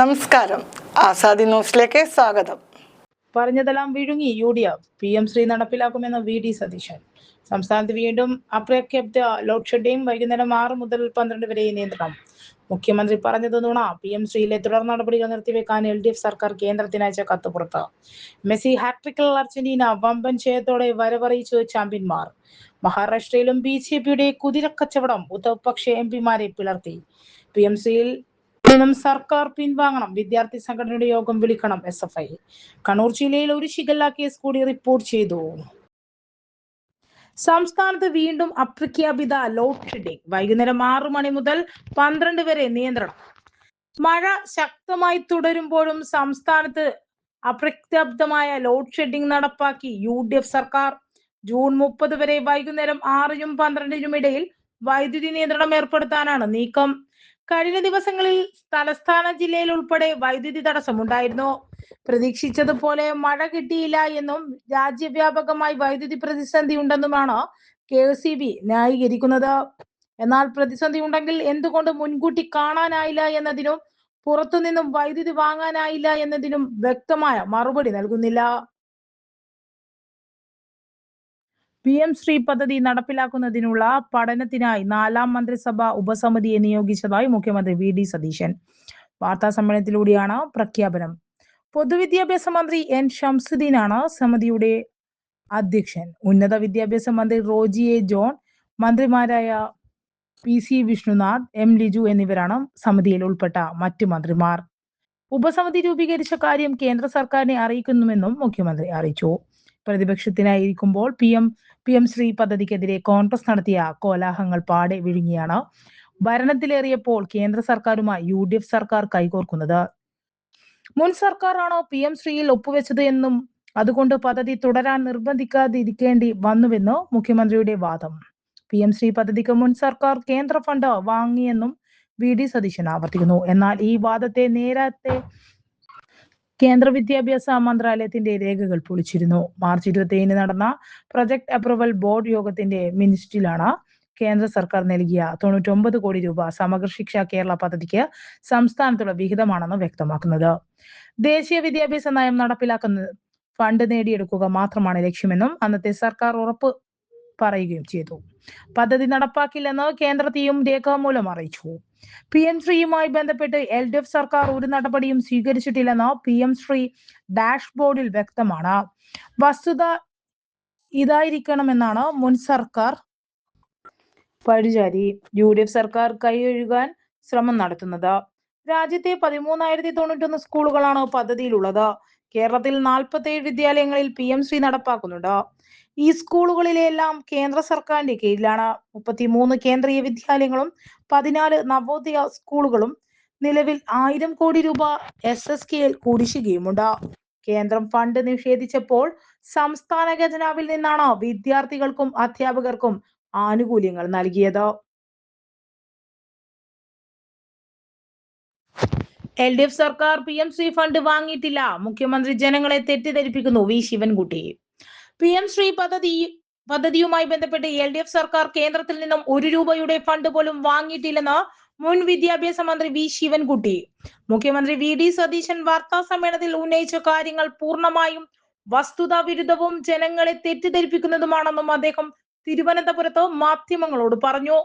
നമസ്കാരം. ആസാദി ന്യൂസിലേക്ക് സ്വാഗതം. പറഞ്ഞതെല്ലാം വിഴുങ്ങി UDF. PM Shri നടപ്പിലാക്കുമെന്ന് VD Satheesan. സംസ്ഥാനത്ത് വീണ്ടും അപ്രഖ്യാപിത ലോഡ് ഷെഡിംഗ്. വൈകുന്നേരം 6 മുതൽ 12 വരെ നിയന്ത്രണം. മുഖ്യമന്ത്രി പറഞ്ഞത് നുണ. PM ശ്രീയിലെ തുടർ നടപടികൾ നിർത്തിവെക്കാൻ LDF സർക്കാർ കേന്ദ്രത്തിന് അയച്ച കത്ത് പുറത്ത്. മെസ്സി ഹാട്രിക്കിൽ അർജന്റീന വമ്പൻ ജയത്തോടെ വരവറിയിച്ചു ചാമ്പ്യന്മാർ. മഹാരാഷ്ട്രയിലും BJPയുടെ കുതിരക്കച്ചവടം. ഉദ്ധവ് പക്ഷേ MP മാരെ പിളർത്തി. PM ശ്രീയിൽ നിന്നും സർക്കാർ പിൻവാങ്ങണം. വിദ്യാർത്ഥി സംഘടനയുടെ യോഗം വിളിക്കണം SFI. കണ്ണൂർ ജില്ലയിൽ ഒരു ഷിഗല്ല കേസ് കൂടി റിപ്പോർട്ട് ചെയ്തു. സംസ്ഥാനത്ത് വീണ്ടും അപ്രഖ്യാപിത ലോഡ് ഷെഡിംഗ്. വൈകുന്നേരം 6 മണി മുതൽ 12 വരെ നിയന്ത്രണം. മഴ ശക്തമായി തുടരുമ്പോഴും സംസ്ഥാനത്ത് അപ്രഖ്യാപിതമായ ലോഡ് ഷെഡിംഗ് നടപ്പാക്കി UDF സർക്കാർ. ജൂൺ 30 വരെ വൈകുന്നേരം 6-നും 12-നും ഇടയിൽ വൈദ്യുതി നിയന്ത്രണം ഏർപ്പെടുത്താനാണ് നീക്കം. കഴിഞ്ഞ ദിവസങ്ങളിൽ തലസ്ഥാന ജില്ലയിൽ ഉൾപ്പെടെ വൈദ്യുതി തടസ്സമുണ്ടായിരുന്നു. പ്രതീക്ഷിച്ചതുപോലെ മഴ കിട്ടിയില്ല എന്നും രാജ്യവ്യാപകമായി വൈദ്യുതി പ്രതിസന്ധി ഉണ്ടെന്നുമാണ് KEB ന്യായീകരിക്കുന്നത്. എന്നാൽ പ്രതിസന്ധി ഉണ്ടെങ്കിൽ എന്തുകൊണ്ട് മുൻകൂട്ടി കാണാനായില്ല എന്നതിനും പുറത്തുനിന്നും വൈദ്യുതി വാങ്ങാനായില്ല എന്നതിനും വ്യക്തമായ മറുപടി നൽകുന്നില്ല. PM ശ്രീ പദ്ധതി നടപ്പിലാക്കുന്നതിനുള്ള പഠനത്തിനായി 4ാം മന്ത്രിസഭാ ഉപസമിതിയെ നിയോഗിച്ചതായി മുഖ്യമന്ത്രി VD സതീശൻ. വാർത്താ സമ്മേളനത്തിലൂടെയാണ് പ്രഖ്യാപനം. പൊതുവിദ്യാഭ്യാസ മന്ത്രി N ഷംസുദ്ദീനാണ് സമിതിയുടെ അധ്യക്ഷൻ. ഉന്നത വിദ്യാഭ്യാസ മന്ത്രി റോജി ജോൺ, മന്ത്രിമാരായ PC വിഷ്ണുനാഥ്, M ലിജു എന്നിവരാണ് സമിതിയിൽ ഉൾപ്പെട്ട മറ്റ് മന്ത്രിമാർ. ഉപസമിതി രൂപീകരിച്ച കാര്യം കേന്ദ്ര സർക്കാരിനെ അറിയിക്കുന്നുവെന്നും മുഖ്യമന്ത്രി അറിയിച്ചു. പ്രതിപക്ഷത്തിനായിരിക്കുമ്പോൾ PM ശ്രീ പദ്ധതിക്കെതിരെ കോൺഗ്രസ് നടത്തിയ കോലാഹലങ്ങൾ പാടെ വിഴുങ്ങിയാണ് ഭരണത്തിലേറിയപ്പോൾ കേന്ദ്ര സർക്കാരുമായി UDF സർക്കാർ കൈകോർക്കുന്നത്. മുൻ സർക്കാരാണോ PM ശ്രീയിൽ ഒപ്പുവെച്ചത് എന്നും അതുകൊണ്ട് പദ്ധതി തുടരാൻ നിർബന്ധിക്കാതിരിക്കേണ്ടി വന്നുവെന്ന് മുഖ്യമന്ത്രിയുടെ വാദം. PM ശ്രീ പദ്ധതിക്ക് മുൻ സർക്കാർ കേന്ദ്ര ഫണ്ട് വാങ്ങിയെന്നും VD സതീശൻ ആവർത്തിക്കുന്നു. എന്നാൽ ഈ വാദത്തെ നേരത്തെ കേന്ദ്ര വിദ്യാഭ്യാസ മന്ത്രാലയത്തിന്റെ രേഖകൾ പൊളിച്ചിരുന്നു. മാർച്ച് 27 നടന്ന പ്രൊജക്ട് അപ്രൂവൽ ബോർഡ് യോഗത്തിന്റെ മിനിറ്റിലാണ് കേന്ദ്ര സർക്കാർ നൽകിയ 99 കോടി രൂപ സമഗ്ര ശിക്ഷ കേരള പദ്ധതിക്ക് സംസ്ഥാനത്തുള്ള വിഹിതമാണെന്ന് വ്യക്തമാക്കുന്നത്. ദേശീയ വിദ്യാഭ്യാസ നയം നടപ്പിലാക്കുന്നത് ഫണ്ട് നേടിയെടുക്കുക മാത്രമാണ് ലക്ഷ്യമെന്നും അന്നത്തെ സർക്കാർ ഉറപ്പ് പറയുകയും ചെയ്തു. പദ്ധതി നടപ്പാക്കില്ലെന്ന് കേന്ദ്രത്തെയും രേഖാമൂലം അറിയിച്ചു. PM ശ്രീയുമായി ബന്ധപ്പെട്ട് LDF സർക്കാർ ഒരു നടപടിയും സ്വീകരിച്ചിട്ടില്ലെന്ന് PM ശ്രീ ഡാഷ്ബോർഡിൽ വ്യക്തമാണ്. വസ്തുത ഇതായിരിക്കണമെന്നാണ് മുൻ സർക്കാർ പഴിചാരി UDF സർക്കാർ കൈയൊഴുകാൻ ശ്രമം നടത്തുന്നത്. രാജ്യത്തെ 13,091 സ്കൂളുകളാണ് പദ്ധതിയിലുള്ളത്. കേരളത്തിൽ 47 വിദ്യാലയങ്ങളിൽ PM ശ്രീ നടപ്പാക്കുന്നുണ്ട്. ഈ സ്കൂളുകളിലെല്ലാം കേന്ദ്ര സർക്കാരിന്റെ കീഴിലാണ്. 33 കേന്ദ്രീയ വിദ്യാലയങ്ങളും 14 നവോദയ സ്കൂളുകളും. നിലവിൽ 1000 കോടി രൂപ SSKL കുടിശ്ശികയുമുണ്ട്. കേന്ദ്രം ഫണ്ട് നിഷേധിച്ചപ്പോൾ സംസ്ഥാന ഖജനാവിൽ നിന്നാണ് വിദ്യാർത്ഥികൾക്കും അധ്യാപകർക്കും ആനുകൂല്യങ്ങൾ നൽകിയത്. LDF സർക്കാർ PM ശ്രീ ഫണ്ട് വാങ്ങിയിട്ടില്ല. മുഖ്യമന്ത്രി ജനങ്ങളെ തെറ്റിദ്ധരിപ്പിക്കുന്നു. V ശിവൻകുട്ടി. PM ശ്രീ പദ്ധതിയുമായി ബന്ധപ്പെട്ട് LDF സർക്കാർ കേന്ദ്രത്തിൽ നിന്നും 1 രൂപയുടെ ഫണ്ട് പോലും വാങ്ങിയിട്ടില്ലെന്ന് മുൻ വിദ്യാഭ്യാസ മന്ത്രി V ശിവൻകുട്ടി. മുഖ്യമന്ത്രി VD സതീശൻ വാർത്താ സമ്മേളനത്തിൽ ഉന്നയിച്ച കാര്യങ്ങൾ പൂർണ്ണമായും വസ്തുതാ വിരുദ്ധവും ജനങ്ങളെ തെറ്റിദ്ധരിപ്പിക്കുന്നതുമാണെന്നും അദ്ദേഹം തിരുവനന്തപുരത്ത് മാധ്യമങ്ങളോട് പറഞ്ഞു.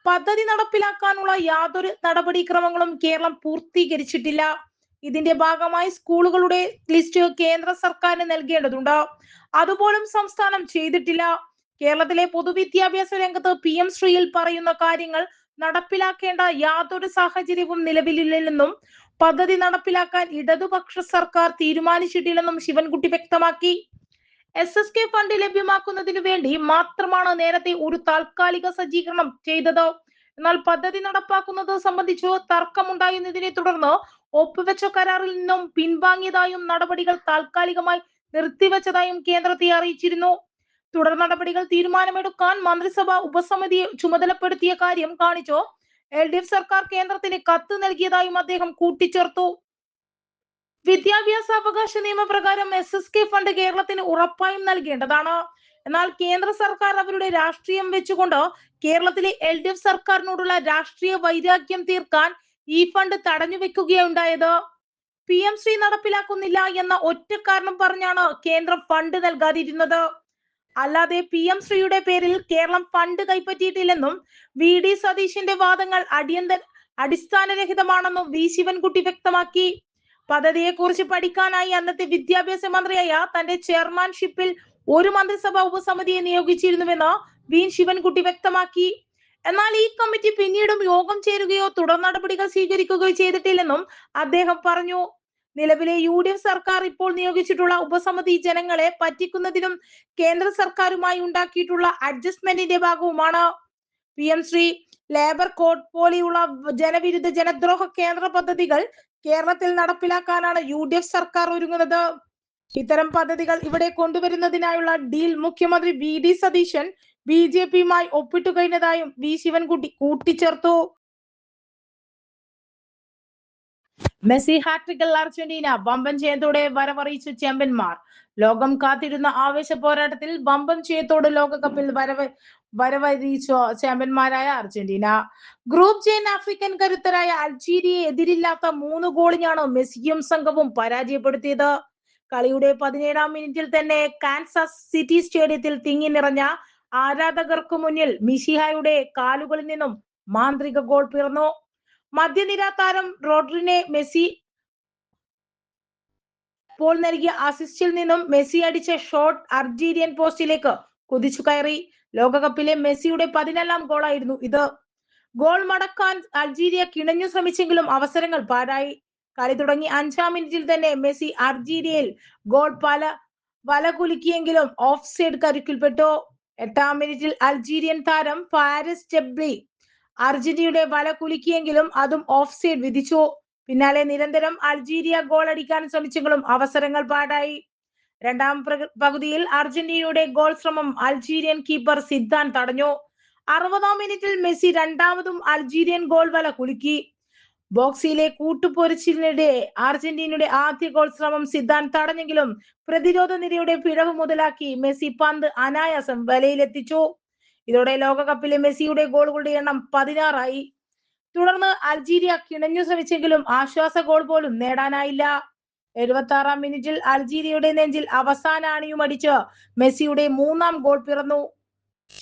പദ്ധതി നടപ്പിലാക്കാനുള്ള യാതൊരു നടപടിക്രമങ്ങളും കേരളം പൂർത്തീകരിച്ചിട്ടില്ല. ഇതിന്റെ ഭാഗമായി സ്കൂളുകളുടെ ലിസ്റ്റ് കേന്ദ്ര സർക്കാരിന് നൽകേണ്ടതുണ്ട്. അതുപോലും സംസ്ഥാനം ചെയ്തിട്ടില്ല. കേരളത്തിലെ പൊതുവിദ്യാഭ്യാസ രംഗത്ത് PM ശ്രീയിൽ പറയുന്ന കാര്യങ്ങൾ നടപ്പിലാക്കേണ്ട യാതൊരു സാഹചര്യവും നിലവിലില്ലെന്നും പദ്ധതി നടപ്പിലാക്കാൻ ഇടതുപക്ഷ സർക്കാർ തീരുമാനിച്ചിട്ടില്ലെന്നും ശിവൻകുട്ടി വ്യക്തമാക്കി. SSK ഫണ്ട് ലഭ്യമാക്കുന്നതിനു വേണ്ടി മാത്രമാണ് നേരത്തെ ഒരു താൽക്കാലിക സജ്ജീകരണം ചെയ്തത്. എന്നാൽ പദ്ധതി നടപ്പാക്കുന്നത് സംബന്ധിച്ച് തർക്കമുണ്ടായതിനെ തുടർന്ന് ഒപ്പുവെച്ച കരാറിൽ നിന്നും പിൻവാങ്ങിയതായും നടപടികൾ താൽക്കാലികമായി നിർത്തിവെച്ചതായും കേന്ദ്രത്തെ അറിയിച്ചിരുന്നു. തുടർ നടപടികൾ തീരുമാനമെടുക്കാൻ മന്ത്രിസഭാ ഉപസമിതിയെ ചുമതലപ്പെടുത്തിയ കാര്യം കാണിച്ചു LDF സർക്കാർ കേന്ദ്രത്തിന് കത്ത് നൽകിയതായും അദ്ദേഹം കൂട്ടിച്ചേർത്തു. വിദ്യാഭ്യാസ അവകാശ നിയമപ്രകാരം SSK ഫണ്ട് കേരളത്തിന് ഉറപ്പായും നൽകേണ്ടതാണ്. എന്നാൽ കേന്ദ്ര സർക്കാർ അവരുടെ രാഷ്ട്രീയം വെച്ചുകൊണ്ട് കേരളത്തിലെ LDF സർക്കാരിനോടുള്ള രാഷ്ട്രീയ വൈരാഗ്യം തീർക്കാൻ ഈ ഫണ്ട് തടഞ്ഞു വെക്കുകയുണ്ടായത്. PM ശ്രീ നടപ്പിലാക്കുന്നില്ല എന്ന ഒറ്റ കാരണം പറഞ്ഞാണ് കേന്ദ്രം ഫണ്ട് നൽകാതിരുന്നത്. അല്ലാതെ PM ശ്രീയുടെ പേരിൽ കേരളം ഫണ്ട് കൈപ്പറ്റിയിട്ടില്ലെന്നും VD സതീശന്റെ വാദങ്ങൾ അടിസ്ഥാനരഹിതമാണെന്നും V ശിവൻകുട്ടി വ്യക്തമാക്കി. പദ്ധതിയെക്കുറിച്ച് പഠിക്കാനായി അന്നത്തെ വിദ്യാഭ്യാസ മന്ത്രിയായ തന്റെ ചെയർമാൻഷിപ്പിൽ ഒരു മന്ത്രിസഭാ ഉപസമിതിയെ നിയോഗിച്ചിരുന്നുവെന്ന് V ശിവൻകുട്ടി വ്യക്തമാക്കി. എന്നാൽ ഈ കമ്മിറ്റി പിന്നീടും യോഗം ചേരുകയോ തുടർ നടപടികൾ സ്വീകരിക്കുകയോ ചെയ്തിട്ടില്ലെന്നും അദ്ദേഹം പറഞ്ഞു. നിലവിലെ UDF സർക്കാർ ഇപ്പോൾ നിയോഗിച്ചിട്ടുള്ള ഉപസമിതി ജനങ്ങളെ പറ്റിക്കുന്നതിനും കേന്ദ്ര സർക്കാരുമായി ഉണ്ടാക്കിയിട്ടുള്ള അഡ്ജസ്റ്റ്മെന്റിന്റെ ഭാഗവുമാണ്. PM ശ്രീ, ലേബർ കോഡ് പോലെയുള്ള ജനവിരുദ്ധ ജനദ്രോഹ കേന്ദ്ര പദ്ധതികൾ കേരളത്തിൽ നടപ്പിലാക്കാനാണ് UDF സർക്കാർ ഒരുങ്ങുന്നത്. ഇത്തരം പദ്ധതികൾ ഇവിടെ കൊണ്ടുവരുന്നതിനായുള്ള ഡീൽ മുഖ്യമന്ത്രി VD സതീശൻ BJPയുമായി ഒപ്പിട്ടു കഴിഞ്ഞതായും V ശിവൻകുട്ടി കൂട്ടിച്ചേർത്തു. മെസ്സി ഹാട്രിക്കിൽ അർജന്റീന, വമ്പൻ ജയത്തോടെ വരവറിയിച്ചു ചാമ്പ്യന്മാർ. ലോകം കാത്തിരുന്ന ആവേശ പോരാട്ടത്തിൽ വമ്പൻ ജയത്തോട് ലോകകപ്പിൽ വരവറിയിച്ചു ചാമ്പ്യന്മാരായ അർജന്റീന. ഗ്രൂപ്പ് ജെയിൻ ആഫ്രിക്കൻ കരുത്തരായ അൾജീരിയയെ എതിരില്ലാത്ത 3 ഗോളിനാണ് മെസ്സിയും സംഘവും പരാജയപ്പെടുത്തിയത്. കളിയുടെ 17-ാം മിനിറ്റിൽ തന്നെ കാൻസാസ് സിറ്റി സ്റ്റേഡിയത്തിൽ തിങ്ങി നിറഞ്ഞ ആരാധകർക്ക് മുന്നിൽ മിശിഹായുടെ കാലുകളിൽ നിന്നും മാന്ത്രിക ഗോൾ പിറന്നു. മധ്യനിര താരം റോഡ്രിനെ മെസ്സി പോൾ നൽകിയ അസിസ്റ്റിൽ നിന്നും മെസ്സി അടിച്ച ഷോട്ട് അർജീരിയൻ പോസ്റ്റിലേക്ക് കുതിച്ചു കയറി. ലോകകപ്പിലെ മെസ്സിയുടെ 14-ാം ഗോളായിരുന്നു ഇത്. ഗോൾ മടക്കാൻ അൾജീരിയ കിണഞ്ഞു ശ്രമിച്ചെങ്കിലും അവസരങ്ങൾ പാഴായി. കളി തുടങ്ങി 5-ാം മിനിറ്റിൽ തന്നെ മെസ്സി അർജീരിയയിൽ ഗോൾ വല കുലുക്കിയെങ്കിലും ഓഫ് സൈഡ് കരുക്കിൽപ്പെട്ടു. 8-ാം മിനിറ്റിൽ അൾജീരിയൻ താരം ഫാരിസ് ജബ്രി അർജന്റീനയുടെ വല കുലുക്കിയെങ്കിലും അതും ഓഫ് സൈഡ് വിധിച്ചു. പിന്നാലെ നിരന്തരം അൾജീരിയ ഗോൾ അടിക്കാൻ ശ്രമിച്ചെങ്കിലും അവസരങ്ങൾ പാഴായി. 2-ാം പകുതിയിൽ അർജന്റീനയുടെ ഗോൾ ശ്രമം അൾജീരിയൻ കീപ്പർ സിദ്ധാൻ തടഞ്ഞു. 60-ാം മിനിറ്റിൽ മെസ്സി രണ്ടാമതും അൾജീരിയൻ ഗോൾ വല കുലുക്കി. ബോക്സിലെ കൂട്ടുപൊരിച്ചിലിനിടെ അർജന്റീനയുടെ ആദ്യ ഗോൾ ശ്രമം സിദ്ധാൻ തടഞ്ഞെങ്കിലും പ്രതിരോധ നിരയുടെ പിഴവ് മുതലാക്കി മെസ്സി പന്ത് അനായാസം വലയിലെത്തിച്ചു. ഇതോടെ ലോകകപ്പിലെ മെസ്സിയുടെ ഗോളുകളുടെ എണ്ണം 16 ആയി. തുടർന്ന് അൾജീരിയ കിണഞ്ഞു ശ്രമിച്ചെങ്കിലും ആശ്വാസ ഗോൾ പോലും നേടാനായില്ല. 76-ാം മിനിറ്റിൽ അൾജീരിയയുടെ നെഞ്ചിൽ അവസാന അണിയുമടിച്ച് മെസ്സിയുടെ 3-ാം ഗോൾ പിറന്നു.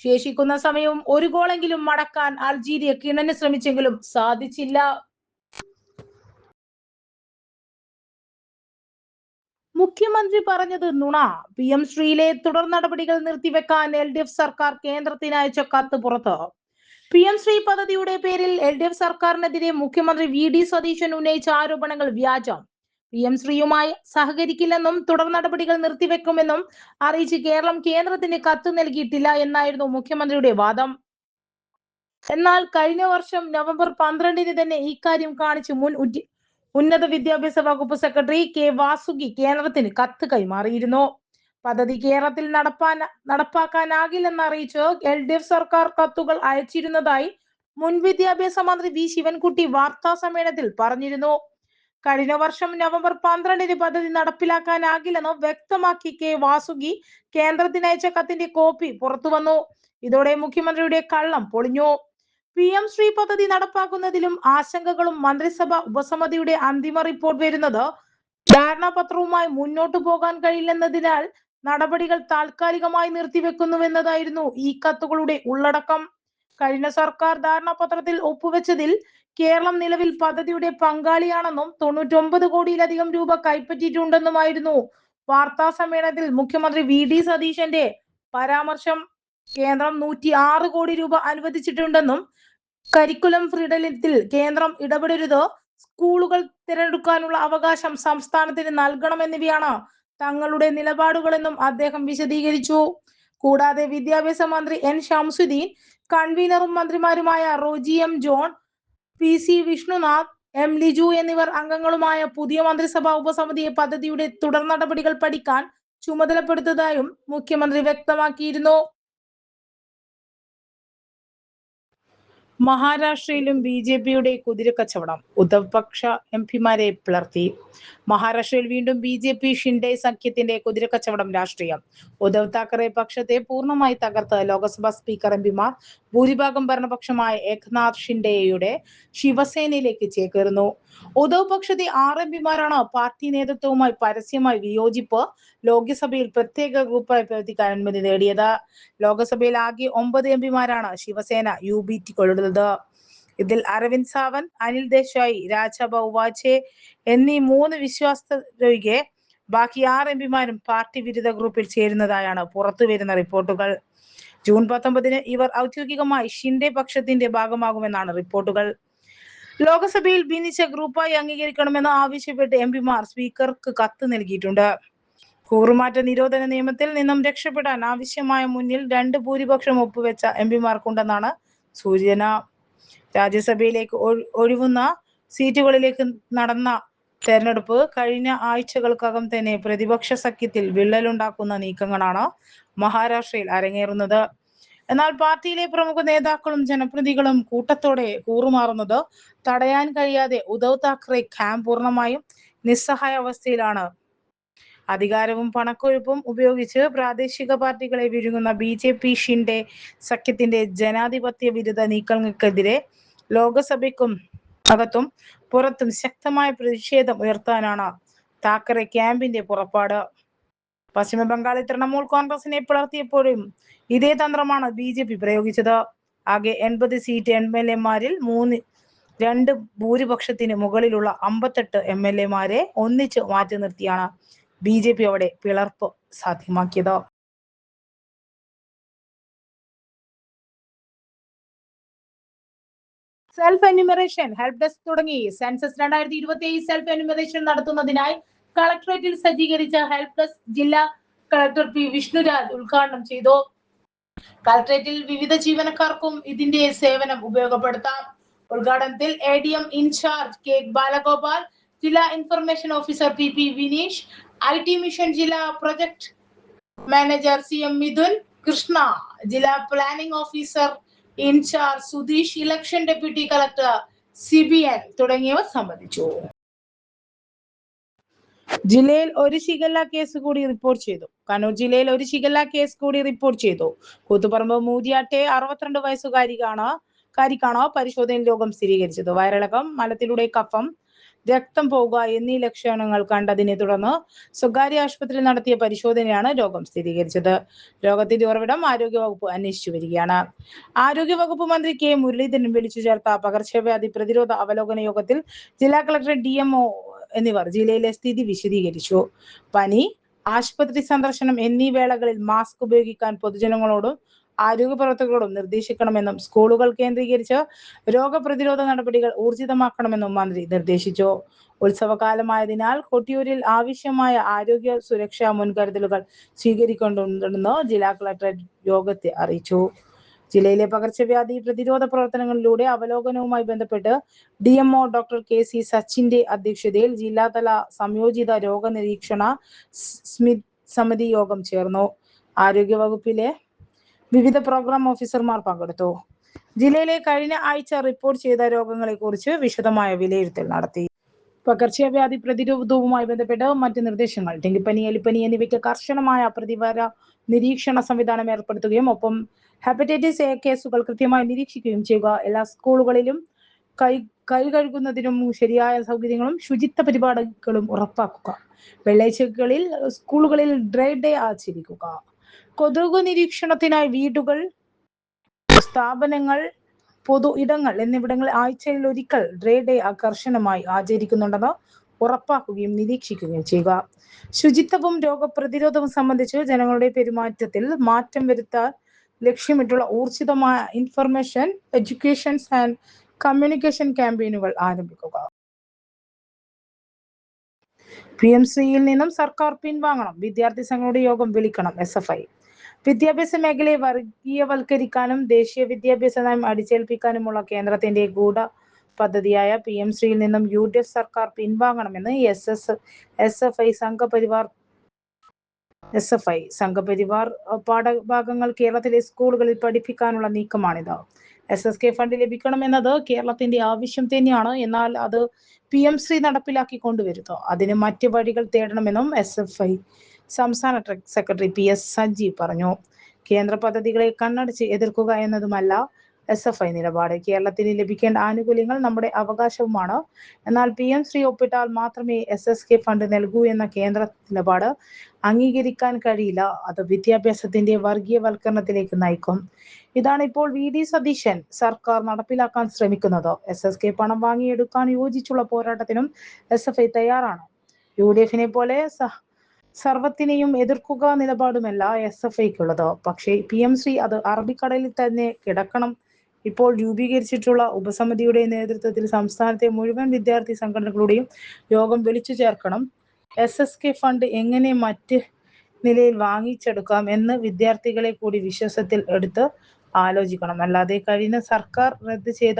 ശേഷിക്കുന്ന സമയവും ഒരു ഗോളെങ്കിലും മടക്കാൻ അൾജീരിയ കിണഞ്ഞു ശ്രമിച്ചെങ്കിലും സാധിച്ചില്ല. മുഖ്യമന്ത്രി പറഞ്ഞത് നുണ. PM ശ്രീയിലെ തുടർ നടപടികൾ നിർത്തിവെക്കാൻ LDF സർക്കാർ കേന്ദ്രത്തിന് അയച്ച കത്ത് പുറത്ത്. PM ശ്രീ പദ്ധതിയുടെ പേരിൽ LDF സർക്കാരിനെതിരെ മുഖ്യമന്ത്രി VD സതീശൻ ഉന്നയിച്ച ആരോപണങ്ങൾ വ്യാജം. PM ശ്രീയുമായി സഹകരിക്കില്ലെന്നും തുടർ നടപടികൾ നിർത്തിവെക്കുമെന്നും അറിയിച്ച് കേരളം കേന്ദ്രത്തിന് കത്ത് നൽകിയിട്ടില്ല എന്നായിരുന്നു മുഖ്യമന്ത്രിയുടെ വാദം. എന്നാൽ കഴിഞ്ഞ വർഷം നവംബർ 12-ന് തന്നെ ഇക്കാര്യം കാണിച്ച് മുൻ ഉന്നത വിദ്യാഭ്യാസ വകുപ്പ് സെക്രട്ടറി K വാസുകി കേന്ദ്രത്തിന് കത്ത് കൈമാറിയിരുന്നു. പദ്ധതി കേരളത്തിൽ നടപ്പാക്കാനാകില്ലെന്ന് അറിയിച്ച് LDF സർക്കാർ കത്തുകൾ അയച്ചിരുന്നതായി മുൻ വിദ്യാഭ്യാസ മന്ത്രി V ശിവൻകുട്ടി വാർത്താ സമ്മേളനത്തിൽ പറഞ്ഞിരുന്നു. കഴിഞ്ഞ വർഷം നവംബർ 12-ന് പദ്ധതി നടപ്പിലാക്കാനാകില്ലെന്ന് വ്യക്തമാക്കി K വാസുകി കേന്ദ്രത്തിന് അയച്ച കത്തിന്റെ കോപ്പി പുറത്തുവന്നു. ഇതോടെ മുഖ്യമന്ത്രിയുടെ കള്ളം പൊളിഞ്ഞു. PM ശ്രീ പദ്ധതി നടപ്പാക്കുന്നതിലും ആശങ്കകളും മന്ത്രിസഭ ഉപസമിതിയുടെ അന്തിമ റിപ്പോർട്ട് വരുന്നത് ധാരണാപത്രവുമായി മുന്നോട്ടു പോകാൻ കഴിയില്ലെന്നതിനാൽ നടപടികൾ താൽക്കാലികമായി നിർത്തിവെക്കുന്നുവെന്നതായിരുന്നു ഈ കത്തുകളുടെ ഉള്ളടക്കം. കഴിഞ്ഞ സർക്കാർ ധാരണാപത്രത്തിൽ ഒപ്പുവെച്ചതിൽ കേരളം നിലവിൽ പദ്ധതിയുടെ പങ്കാളിയാണെന്നും 99 കോടിയിലധികം രൂപ കൈപ്പറ്റിയിട്ടുണ്ടെന്നുമായിരുന്നു വാർത്താ സമ്മേളനത്തിൽ മുഖ്യമന്ത്രി VD സതീശന്റെ പരാമർശം. കേന്ദ്രം 106 കോടി രൂപ അനുവദിച്ചിട്ടുണ്ടെന്നും കരിക്കുലം ഫ്രീഡത്തിൽ കേന്ദ്രം ഇടപെടരുത്, സ്കൂളുകൾ തിരഞ്ഞെടുക്കാനുള്ള അവകാശം സംസ്ഥാനത്തിന് നൽകണമെന്നിവയാണ് തങ്ങളുടെ നിലപാടുകളെന്നും അദ്ദേഹം വിശദീകരിച്ചു. കൂടാതെ വിദ്യാഭ്യാസ മന്ത്രി N ഷംസുദ്ദീൻ, കൺവീനറും മന്ത്രിമാരുമായ Roji M John, PC Vishnunath, M Liju എന്നിവർ അംഗങ്ങളുമായ പുതിയ മന്ത്രിസഭാ ഉപസമിതിയെ പദ്ധതിയുടെ തുടർ നടപടികൾ പഠിക്കാൻ ചുമതലപ്പെടുത്തതായും മുഖ്യമന്ത്രി വ്യക്തമാക്കിയിരുന്നു. മഹാരാഷ്ട്രയിലും ബി.ജെ.പിയുടെ കുതിരക്കച്ചവടം. ഉദ്ധവ് പക്ഷ എംപിമാരെ പിളർത്തി. മഹാരാഷ്ട്രയിൽ വീണ്ടും ബി.ജെ.പി ഷിൻഡെ സഖ്യത്തിന്റെ കുതിരക്കച്ചവടം രാഷ്ട്രീയം. ഉദ്ധവ് താക്കറെ പക്ഷത്തെ പൂർണ്ണമായി തകർത്ത് ലോക്സഭാ സ്പീക്കർ എംപിമാർ ഭൂരിഭാഗം ഭരണപക്ഷമായ ഏക്നാഥ് ഷിൻഡെയുടെ ശിവസേനയിലേക്ക് ചേക്കേറുന്നു. ഉദ്ധവ് പക്ഷത്തെ 6 എംപിമാരാണ് പാർട്ടി നേതൃത്വവുമായി പരസ്യമായി വിയോജിപ്പ് ലോക്സഭയിൽ പ്രത്യേക ഗ്രൂപ്പായി പ്രവർത്തിക്കാൻ അനുമതി നേടിയത്. ലോക്സഭയിൽ ആകെ 9 എംപിമാരാണ് ശിവസേന UBT കൊള്ളുന്നത്. ഇതിൽ അരവിന്ദ് സാവന്ത്, അനിൽ ദേശായി, രാജാഭാവ് വാജെ എന്നീ 3 വിശ്വാസത്തൊഴികെ ബാക്കി 6 എംപിമാരും പാർട്ടി വിരുദ്ധ ഗ്രൂപ്പിൽ ചേരുന്നതായാണ് പുറത്തുവരുന്ന റിപ്പോർട്ടുകൾ. ജൂൺ 19 ഇവർ ഔദ്യോഗികമായി ഷിൻഡെ പക്ഷത്തിന്റെ ഭാഗമാകുമെന്നാണ് റിപ്പോർട്ടുകൾ. ലോക്സഭയിൽ ഭിന്നിച്ച ഗ്രൂപ്പായി അംഗീകരിക്കണമെന്ന് ആവശ്യപ്പെട്ട് എംപിമാർ സ്പീക്കർക്ക് കത്ത് നൽകിയിട്ടുണ്ട്. കൂറുമാറ്റ നിരോധന നിയമത്തിൽ നിന്നും രക്ഷപ്പെടാൻ ആവശ്യമായ മുന്നിൽ 2 ഭൂരിപക്ഷം ഒപ്പുവെച്ച എംപിമാർക്കുണ്ടെന്നാണ് സൂചന. രാജ്യസഭയിലേക്ക് ഒഴിവുന്ന സീറ്റുകളിലേക്ക് നടന്ന തെരഞ്ഞെടുപ്പ് കഴിഞ്ഞ ആഴ്ചകൾക്കകം തന്നെ പ്രതിപക്ഷ സഖ്യത്തിൽ വിള്ളലുണ്ടാക്കുന്ന നീക്കങ്ങളാണ് മഹാരാഷ്ട്രയിൽ അരങ്ങേറുന്നത്. എന്നാൽ പാർട്ടിയിലെ പ്രമുഖ നേതാക്കളും ജനപ്രതിനിധികളും കൂട്ടത്തോടെ കൂറുമാറുന്നത് തടയാൻ കഴിയാതെ ഉദ്ധവ് താക്കറെ ക്യാമ്പ് പൂർണ്ണമായും നിസ്സഹായ അവസ്ഥയിലാണ്. അധികാരവും പണക്കൊഴുപ്പും ഉപയോഗിച്ച് പ്രാദേശിക പാർട്ടികളെ വിഴുങ്ങുന്ന ബി.ജെ.പി ഷിൻഡെ സഖ്യത്തിന്റെ ജനാധിപത്യ വിരുദ്ധ നീക്കങ്ങൾക്കെതിരെ ലോക്സഭയ്ക്കും അകത്തും പുറത്തും ശക്തമായ പ്രതിഷേധം ഉയർത്താനാണ് താക്കറെ ക്യാമ്പിന്റെ പുറപ്പാട്. പശ്ചിമ ബംഗാളിൽ തൃണമൂൽ കോൺഗ്രസിനെ പിളർത്തിയപ്പോഴും ഇതേ തന്ത്രമാണ് ബി.ജെ.പി പ്രയോഗിച്ചത്. ആകെ 80 സീറ്റ് MLA-മാരിൽ 2 ഭൂരിപക്ഷത്തിന് മുകളിലുള്ള 58 MLA-മാരെ ഒന്നിച്ച് മാറ്റി നിർത്തിയാണ് ബി.ജെ.പി അവിടെ പിളർപ്പ് സാധ്യമാക്കിയത്. സെൽഫ് എന്യൂമറേഷൻ ഹെൽപ്പ് ഡെസ്ക് തുടങ്ങി. സെൻസസ് 2027 സെൽഫ് എന്യൂമറേഷൻ നടത്തുന്നതിനായി കളക്ടറേറ്റിൽ സജ്ജീകരിച്ച ഹെൽപ്പ് ഡെസ്ക് ജില്ലാ കളക്ടർ പി. വിഷ്ണുരാജ് ഉദ്ഘാടനം ചെയ്തു. കളക്ടറേറ്റിൽ വിവിധ ജീവനക്കാർക്കും ഇതിന്റെ സേവനം ഉപയോഗപ്പെടുത്താം. ഉദ്ഘാടനത്തിൽ ADM ഇൻചാർജ് കെ. ബാലഗോപാൽ, ജില്ലാ information officer PP Vineesh, IT mission ജില്ലാ project manager CM Mithun Krishna, ജില്ലാ planning officer in charge Sudheesh, election deputy collector CBN തുടങ്ങിയവർ സംബന്ധിച്ചു. ജില്ലയിൽ ഒരു ഷിഗല്ല കേസ് കൂടി റിപ്പോർട്ട് ചെയ്തു. കണ്ണൂർ ജില്ലയിൽ ഒരു ഷിഗല്ല കേസ് കൂടി റിപ്പോർട്ട് ചെയ്തു. കൂത്തുപറമ്പ് മൂതിയാട്ടെ 62 വയസ്സുകാരിക്കാണ് പരിശോധനയിൽ രോഗം സ്ഥിരീകരിച്ചത്. വയറിളക്കം, മലത്തിലൂടെ കഫം, രക്തം പോകുക എന്നീ ലക്ഷണങ്ങൾ കണ്ടതിനെ തുടർന്ന് സ്വകാര്യ ആശുപത്രിയിൽ നടത്തിയ പരിശോധനയാണ് രോഗം സ്ഥിരീകരിച്ചത്. രോഗത്തിന്റെ ഉറവിടം ആരോഗ്യവകുപ്പ് അന്വേഷിച്ചു വരികയാണ്. ആരോഗ്യവകുപ്പ് മന്ത്രി K. മുരളീധരൻ വിളിച്ചു ചേർത്ത പകർച്ചവ്യാധി പ്രതിരോധ അവലോകന യോഗത്തിൽ ജില്ലാ കളക്ടർ DMO എന്നിവർ ജില്ലയിലെ സ്ഥിതി വിശദീകരിച്ചു. പനി, ആശുപത്രി സന്ദർശനം എന്നീ വേളകളിൽ മാസ്ക് ഉപയോഗിക്കാൻ പൊതുജനങ്ങളോടും ആരോഗ്യ പ്രവർത്തകരോടും നിർദ്ദേശിക്കണമെന്നും സ്കൂളുകൾ കേന്ദ്രീകരിച്ച് രോഗപ്രതിരോധ നടപടികൾ ഊർജിതമാക്കണമെന്നും മന്ത്രി നിർദ്ദേശിച്ചു. ഉത്സവകാലമായതിനാൽ കൊട്ടിയൂരിൽ ആവശ്യമായ ആരോഗ്യ സുരക്ഷാ മുൻകരുതലുകൾ സ്വീകരിക്കേണ്ടതുണ്ടെന്ന് ജില്ലാ കളക്ടർ യോഗത്തെ അറിയിച്ചു. ജില്ലയിലെ പകർച്ചവ്യാധി പ്രതിരോധ പ്രവർത്തനങ്ങളിലൂടെ അവലോകനവുമായി ബന്ധപ്പെട്ട് DMO ഡോക്ടർ KC സച്ചിന്റെ അധ്യക്ഷതയിൽ ജില്ലാതല സംയോജിത രോഗനിരീക്ഷണ സമിതി യോഗം ചേർന്നു. ആരോഗ്യവകുപ്പിലെ വിവിധ പ്രോഗ്രാം ഓഫീസർമാർ പങ്കെടുത്തു. ജില്ലയിലെ കഴിഞ്ഞ ആഴ്ച റിപ്പോർട്ട് ചെയ്ത രോഗങ്ങളെ കുറിച്ച് വിശദമായ വിലയിരുത്തൽ നടത്തി. പകർച്ചവ്യാധി പ്രതിരോധവുമായി ബന്ധപ്പെട്ട് മറ്റ് നിർദ്ദേശങ്ങൾ. ഡെങ്കിപ്പനി, എലിപ്പനി എന്നിവയ്ക്ക് കർശനമായ പ്രതിവാര നിരീക്ഷണ സംവിധാനം ഏർപ്പെടുത്തുകയും ഒപ്പം ഹെപ്പറ്റൈറ്റിസ് A കേസുകൾ കൃത്യമായി നിരീക്ഷിക്കുകയും ചെയ്യുക. എല്ലാ സ്കൂളുകളിലും കൈ കഴുകുന്നതിനും ശരിയായ സൗകര്യങ്ങളും ശുചിത്വ പരിപാടികളും ഉറപ്പാക്കുക. വെള്ളിയാഴ്ചകളിൽ സ്കൂളുകളിൽ ഡ്രൈ ഡേ ആചരിക്കുക. കൊതുക് നിരീക്ഷണത്തിനായി വീടുകൾ, സ്ഥാപനങ്ങൾ, പൊതു ഇടങ്ങൾ എന്നിവിടങ്ങളിൽ ആഴ്ചയിൽ ഒരിക്കൽ ഡ്രൈ ഡേ കർശനമായി ആചരിക്കുന്നുണ്ടെന്ന് ഉറപ്പാക്കുകയും നിരീക്ഷിക്കുകയും ചെയ്യുക. ശുചിത്വവും രോഗപ്രതിരോധവും സംബന്ധിച്ച് ജനങ്ങളുടെ പെരുമാറ്റത്തിൽ മാറ്റം വരുത്താൻ ലക്ഷ്യമിട്ടുള്ള ഊർജിതമായ ഇൻഫർമേഷൻ, എഡ്യൂക്കേഷൻ ആൻഡ് കമ്മ്യൂണിക്കേഷൻ ക്യാമ്പയിനുകൾ ആരംഭിക്കുക. PM-ശ്രീയിൽ നിന്നും സർക്കാർ പിൻവാങ്ങണം. വിദ്യാർത്ഥി സംഘങ്ങളുടെ യോഗം വിളിക്കണം. SFI. വിദ്യാഭ്യാസ മേഖലയെ വർഗീയവൽക്കരിക്കാനും ദേശീയ വിദ്യാഭ്യാസ നയം അടിച്ചേൽപ്പിക്കാനുമുള്ള കേന്ദ്രത്തിന്റെ ഗൂഢ പദ്ധതിയായ PM-ശ്രീയിൽ നിന്നും UDF സർക്കാർ പിൻവാങ്ങണമെന്ന് സംഘപരിവാർ പാഠഭാഗങ്ങൾ കേരളത്തിലെ സ്കൂളുകളിൽ പഠിപ്പിക്കാനുള്ള നീക്കമാണിത്. SSK ഫണ്ട് ലഭിക്കണമെന്നത് കേരളത്തിന്റെ ആവശ്യം തന്നെയാണ്. എന്നാൽ അത് PM ശ്രീ നടപ്പിലാക്കി കൊണ്ടുവരുന്നു. അതിന് മറ്റ് വഴികൾ തേടണമെന്നും SFI സംസ്ഥാന സെക്രട്ടറി PS സഞ്ജീവ് പറഞ്ഞു. കേന്ദ്ര പദ്ധതികളെ കണ്ണടച്ച് എതിർക്കുക എന്നതുമല്ല SFI നിലപാട്. കേരളത്തിന് ലഭിക്കേണ്ട ആനുകൂല്യങ്ങൾ നമ്മുടെ അവകാശവുമാണ്. എന്നാൽ PM ശ്രീ ഒപ്പിട്ടാൽ മാത്രമേ SSK ഫണ്ട് നൽകൂ എന്ന കേന്ദ്ര നിലപാട് അംഗീകരിക്കാൻ കഴിയില്ല. അത് വിദ്യാഭ്യാസത്തിന്റെ വർഗീയവൽക്കരണത്തിലേക്ക് നയിക്കും. ഇതാണ് ഇപ്പോൾ VD സതീശൻ സർക്കാർ നടപ്പിലാക്കാൻ ശ്രമിക്കുന്നത്. SSK പണം വാങ്ങിയെടുക്കാൻ യോജിച്ചുള്ള പോരാട്ടത്തിനും SFI തയ്യാറാണ്. UDF-നെ പോലെ സർവത്തിനെയും എതിർക്കുക നിലപാടുമല്ല SFIക്കുള്ളത്. പക്ഷേ PM ശ്രീ അത് അറബിക്കടലിൽ തന്നെ കിടക്കണം. ഇപ്പോൾ രൂപീകരിച്ചിട്ടുള്ള ഉപസമിതിയുടെ നേതൃത്വത്തിൽ സംസ്ഥാനത്തെ മുഴുവൻ വിദ്യാർത്ഥി സംഘടനകളുടെയും യോഗം വിളിച്ചു ചേർക്കണം. SSK ഫണ്ട് എങ്ങനെ മറ്റ് നിലയിൽ വാങ്ങിച്ചെടുക്കാം എന്ന് വിദ്യാർത്ഥികളെ കൂടി വിശ്വാസത്തിൽ എടുത്ത് ആലോചിക്കണം. അല്ലാതെ കഴിഞ്ഞ സർക്കാർ റദ്ദ് ചെയ്ത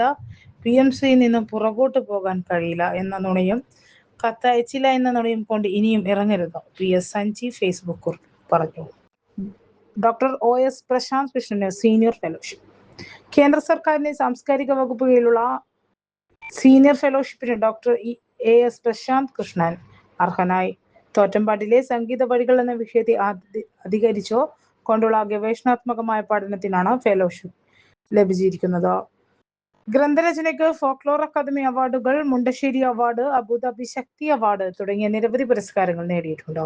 PM ശ്രീയിൽ നിന്നും പുറകോട്ട് പോകാൻ കഴിയില്ല എന്ന നുണയും കത്തയച്ചില്ല എന്ന നുണയും കൊണ്ട് ഇനിയും ഇറങ്ങരുത്. PS സഞ്ജീവ് ഫേസ്ബുക്കിൽ പറഞ്ഞു. ഡോക്ടർ OS പ്രശാന്ത് കൃഷ്ണന് സീനിയർ ഫെലോഷിപ്പ്. കേന്ദ്ര സർക്കാരിന്റെ സാംസ്കാരിക വകുപ്പ് കീഴിലുള്ള സീനിയർ ഫെലോഷിപ്പിന് ഡോക്ടർ AS പ്രശാന്ത് കൃഷ്ണൻ അർഹനായി. തോറ്റമ്പാട്ടിലെ സംഗീത വഴികൾ എന്ന വിഷയത്തെ അധികരിച്ചോ കൊണ്ടുള്ള ഗവേഷണാത്മകമായ പഠനത്തിനാണ് ഫെലോഷിപ്പ് ലഭിച്ചിരിക്കുന്നത്. ഗ്രന്ഥരചനയ്ക്ക് ഫോക്ലോർ അക്കാദമി അവാർഡുകൾ, മുണ്ടശ്ശേരി അവാർഡ്, അബുദാബി ശക്തി അവാർഡ് തുടങ്ങിയ നിരവധി പുരസ്കാരങ്ങൾ നേടിയിട്ടുണ്ട്.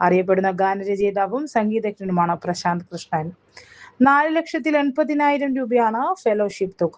അറിയപ്പെടുന്ന ഗാനരചയിതാവും സംഗീതജ്ഞനുമാണ് പ്രശാന്ത് കൃഷ്ണൻ. 4,80,000 രൂപയാണ് ഫെലോഷിപ്പ് തുക.